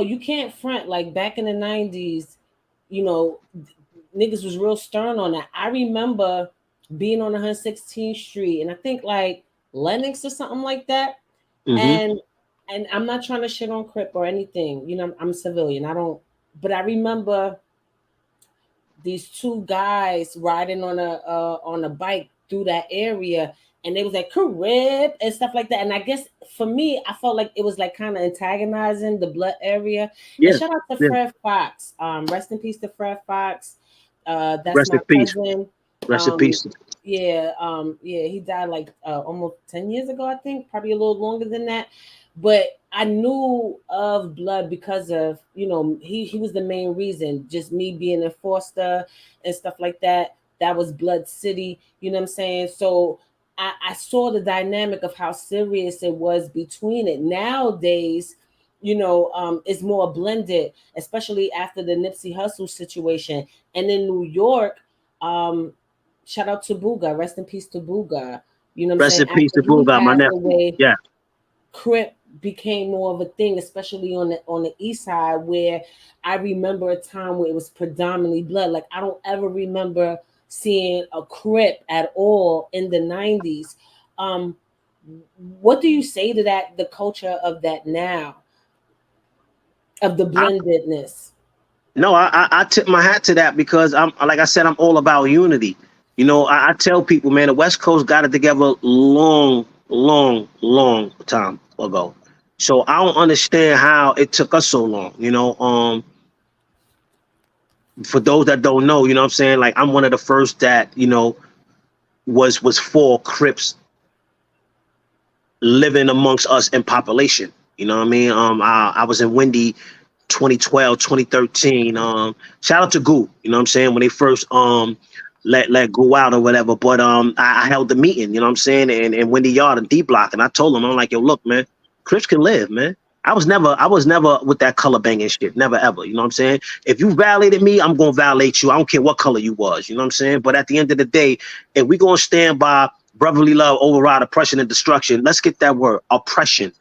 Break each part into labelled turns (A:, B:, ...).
A: you can't front like back in the 90s, you know, niggas was real stern on that. I remember being on 116th Street and I think like Lennox or something like that.
B: Mm-hmm.
A: And I'm not trying to shit on Crip or anything. I'm a civilian. I don't but I remember these two guys riding on a bike through that area and they was like Carib and stuff like that. And I guess for me, I felt like it was like kind of antagonizing the blood area. And
B: Yeah,
A: shout out to
B: yeah.
A: Fred Fox. Rest in peace to Fred Fox. That's
B: Rest
A: my
B: in peace.
A: cousin.
B: Rest in
A: Um,
B: peace.
A: yeah, he died like almost 10 years ago, I think, probably a little longer than that. But I knew of Blood because of, he was the main reason. Just me being in Foster and stuff like that. That was Blood City, you know what I'm saying? So I saw the dynamic of how serious it was between it. Nowadays, it's more blended, especially after the Nipsey Hussle situation. And in New York, um, shout out to Booga, rest in peace to Booga. You know what I'm
B: Rest
A: saying?
B: in peace
A: After
B: to
A: he
B: Booga, my
A: passed
B: nephew.
A: away,
B: Yeah.
A: Crip became more of a thing, especially on the east side, where I remember a time where it was predominantly blood. Like I don't ever remember seeing a Crip at all in the 90s. Um, what do you say to that? The culture of that now, of the
B: I,
A: blendedness.
B: no, I tip my hat to that because I'm like I said, I'm all about unity. I tell people, man, the West Coast got it together long, long, long time ago. So I don't understand how it took us so long. For those that don't know, you know what I'm saying? Like I'm one of the first that, was for Crips living amongst us in population. You know what I mean? I was in Wendy 2012, 2013. Shout out to Goo, you know what I'm saying? When they first let Goo out or whatever. But I held the meeting, you know what I'm saying, and Wendy Yard and D Block. And I told them, I'm like, yo, look, man, Crips can live, man. I was never with that color banging shit. Never ever. You know what I'm saying? If you violated me, I'm gonna violate you. I don't care what color you was. You know what I'm saying? But at the end of the day, if we gonna stand by brotherly love, override oppression and destruction, let's get that word, oppression.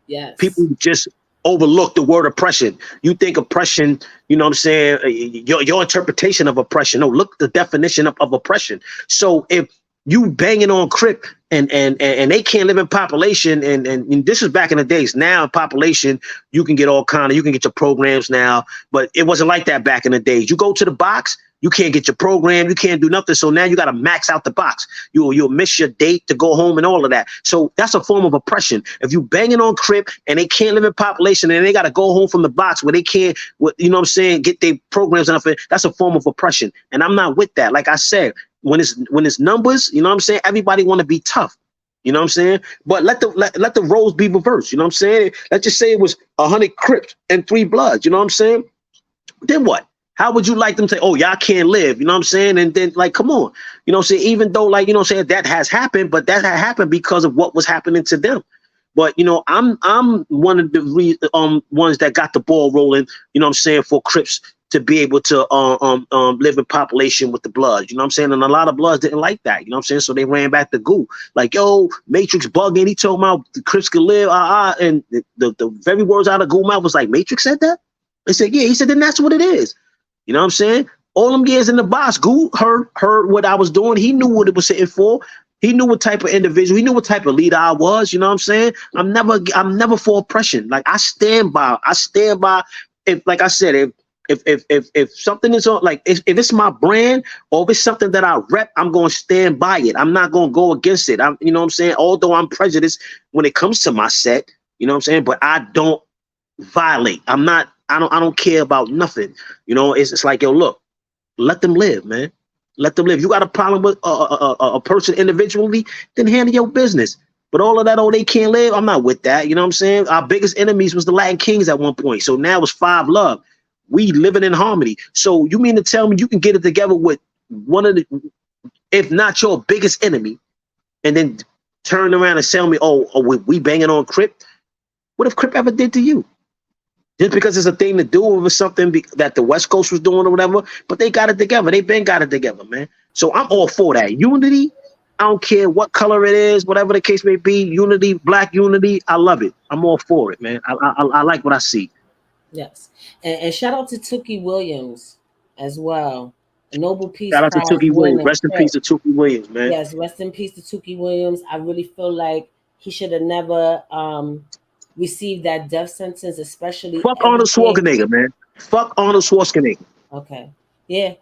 A: Yes.
B: People just overlook the word oppression. You think oppression, you know what I'm saying? Your interpretation of oppression. No, look the definition of oppression. So if you banging on Crip and they can't live in population and this is back in the days. Now in population, you can get all kind of, you can get your programs now, but it wasn't like that back in the days. You go to the box, you can't get your program, you can't do nothing. So now you got to max out the box. You'll miss your date to go home and all of that. So that's a form of oppression. If you banging on Crip and they can't live in population and they got to go home from the box where they can't, you know what I'm saying, get their programs and nothing, that's a form of oppression. And I'm not with that. Like I said, when it's numbers, you know what I'm saying, everybody want to be tough. You know what I'm saying? But let the roles be reversed. You know what I'm saying? Let's just say it was 100 Crips and 3 Bloods. You know what I'm saying? Then what? How would you like them to say, oh, y'all can't live? You know what I'm saying? And then, like, come on. You know what I'm saying? Even though, like, you know what I'm saying, that has happened, but that had happened because of what was happening to them. But, I'm one of the ones that got the ball rolling, you know what I'm saying, for Crips to be able to live in population with the Bloods. You know what I'm saying? And a lot of Bloods didn't like that. You know what I'm saying? So they ran back to Goo. Like, yo, Matrix bugging. He told me the Crips could live. And the very words out of Goo mouth was like, Matrix said that? They said, yeah. He said, then that's what it is. You know what I'm saying? All them years in the box, Goo heard what I was doing. He knew what it was sitting for. He knew what type of individual. He knew what type of leader I was. You know what I'm saying? I'm never for oppression. Like I stand by. If, like I said, if something is on, like if it's my brand or if it's something that I rep, I'm going to stand by it. I'm not going to go against it. You know what I'm saying? Although I'm prejudiced when it comes to my set, you know what I'm saying? But I don't violate. I don't care about nothing. You know, it's like, yo, look, let them live, man. Let them live. You got a problem with a person individually, then handle your business. But all of that, oh, they can't live. I'm not with that. You know what I'm saying? Our biggest enemies was the Latin Kings at one point. So now it's 5 Love. We living in harmony. So you mean to tell me you can get it together with one of the, if not your biggest enemy, and then turn around and tell me, oh we banging on Crip? What if Crip ever did to you? Just because it's a thing to do with something that the West Coast was doing or whatever, but they got it together. They been got it together, man. So I'm all for that. Unity, I don't care what color it is, whatever the case may be. Unity, black unity, I love it. I'm all for it, man. I like what I see.
A: Yes. And shout out to Tookie Williams as well. A Nobel Peace
B: Shout out to
A: Prize
B: Tookie Williams.
A: winner.
B: Rest in peace to Tookie Williams, man.
A: Yes, rest in peace to Tookie Williams. I really feel like he should have never received that death sentence, especially
B: Fuck Arnold
A: everything.
B: Schwarzenegger, man. Fuck Arnold Schwarzenegger.
A: Okay. Yeah,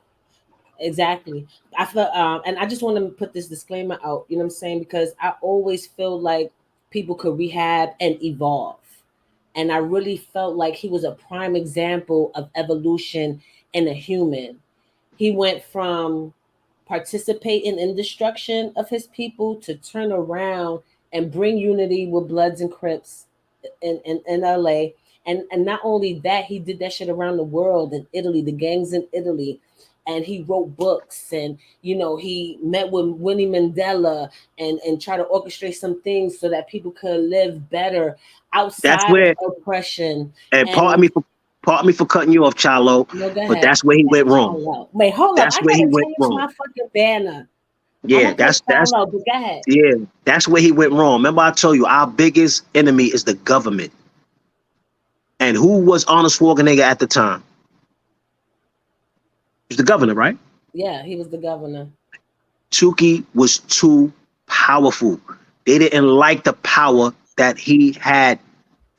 A: exactly. I feel and I just want to put this disclaimer out, you know what I'm saying? Because I always feel like people could rehab and evolve. And I really felt like he was a prime example of evolution in a human. He went from participating in destruction of his people to turn around and bring unity with Bloods and Crips in LA. And not only that, he did that shit around the world in Italy, the gangs in Italy. And he wrote books, and he met with Winnie Mandela and try to orchestrate some things so that people could live better
B: That's
A: outside of
B: where,
A: oppression.
B: and
A: And
B: pardon me for cutting you off, Chalo,
A: no, go
B: but
A: ahead.
B: that's where he
A: That's
B: went wrong.
A: Charlo. Wait, hold up.
B: That's
A: I
B: where he
A: gotta
B: went
A: change
B: wrong.
A: my fucking banner. I'm
B: Yeah,
A: gonna put
B: that's
A: Charlo, but go ahead.
B: yeah, that's where he went wrong. Remember, I told you our biggest enemy is the government. And who was Arnold Schwarzenegger at the time? He was the governor, right?
A: Yeah, he was the governor.
B: Tookie was too powerful. They didn't like the power that he had.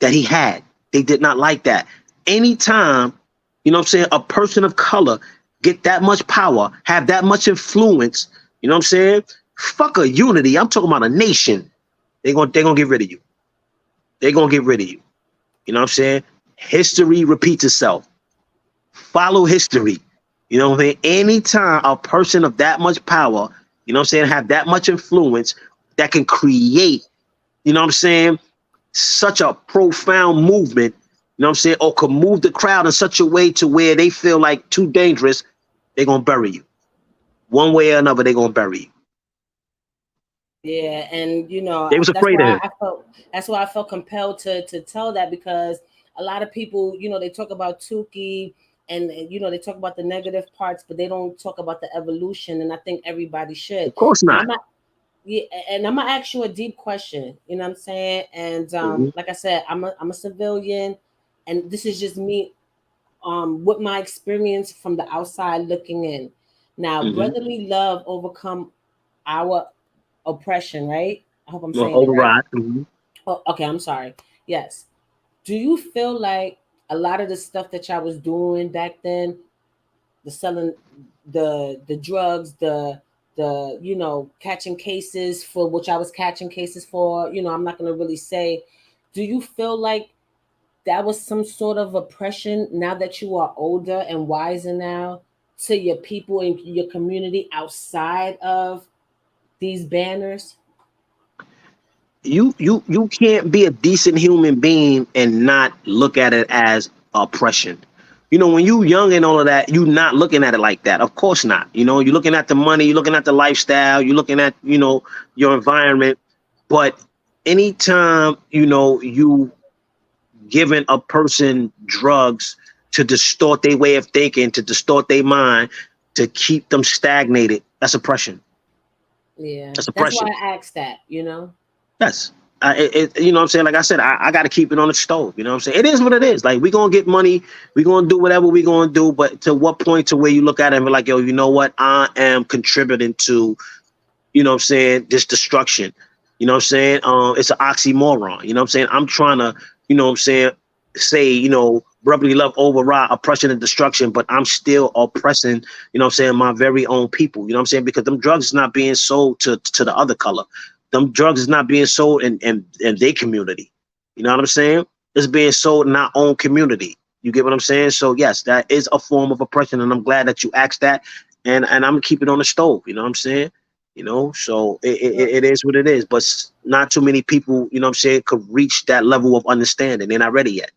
B: They did not like that. Anytime, you know what I'm saying, a person of color get that much power, have that much influence, you know what I'm saying? Fuck a unity. I'm talking about a nation. They're gonna get rid of you. They're gonna get rid of you. You know what I'm saying? History repeats itself. Follow history. You know what I'm saying? Anytime a person of that much power, you know what I'm saying, have that much influence that can create, you know what I'm saying, such a profound movement, you know what I'm saying, or could move the crowd in such a way to where they feel like too dangerous, they're gonna bury you. One way or another, they're gonna bury you.
A: Yeah, and
B: They was
A: that's
B: afraid of
A: why
B: him.
A: I felt compelled to tell that, because a lot of people, they talk about Tukey, and they talk about the negative parts, but they don't talk about the evolution, and I think everybody should.
B: Of course
A: And
B: not.
A: I'm not Yeah, and I'm gonna ask you a deep question. You know what I'm saying? And
B: Mhm,
A: like I said, I'm a civilian, and this is just me with my experience from the outside looking in. Now,
B: mhm.
A: brotherly love overcome our oppression, right? I hope I'm
B: No,
A: saying it right.
B: override. Mhm.
A: Oh, okay, I'm sorry. Yes. Do you feel like a lot of the stuff that y'all was doing back then, the selling the drugs, the catching cases for which I was catching cases for, I'm not gonna really say, do you feel like that was some sort of oppression now that you are older and wiser now to your people and your community outside of these banners?
B: You can't be a decent human being and not look at it as oppression. You know, when you young and all of that, you not looking at it like that. Of course not. You know, you're looking at the money, you're looking at the lifestyle, you're looking at, your environment. But anytime, you giving a person drugs to distort their way of thinking, to distort their mind, to keep them stagnated, that's oppression.
A: Yeah,
B: That's
A: that's why
B: oppression.
A: I asked that.
B: Yes. You know what I'm saying? Like I said, I got to keep it on the stove. You know what I'm saying? It is what it is. Like, we going to get money. We going to do whatever we going to do. But to what point to where you look at it and be like, yo, you know what? I am contributing to, you know what I'm saying, this destruction. You know what I'm saying? It's an oxymoron. You know what I'm saying? I'm trying to, you know what I'm saying, say, brotherly love override oppression and destruction, but I'm still oppressing, you know what I'm saying, my very own people. You know what I'm saying? Because them drugs is not being sold to the other color. Them drugs is not being sold in their community. You know what I'm saying? It's being sold in our own community. You get what I'm saying? So yes, that is a form of oppression, and I'm glad that you asked that. And I'm gonna keep it on the stove. You know what I'm saying? So it is what it is, but not too many people, you know what I'm saying, could reach that level of understanding. They're not ready yet.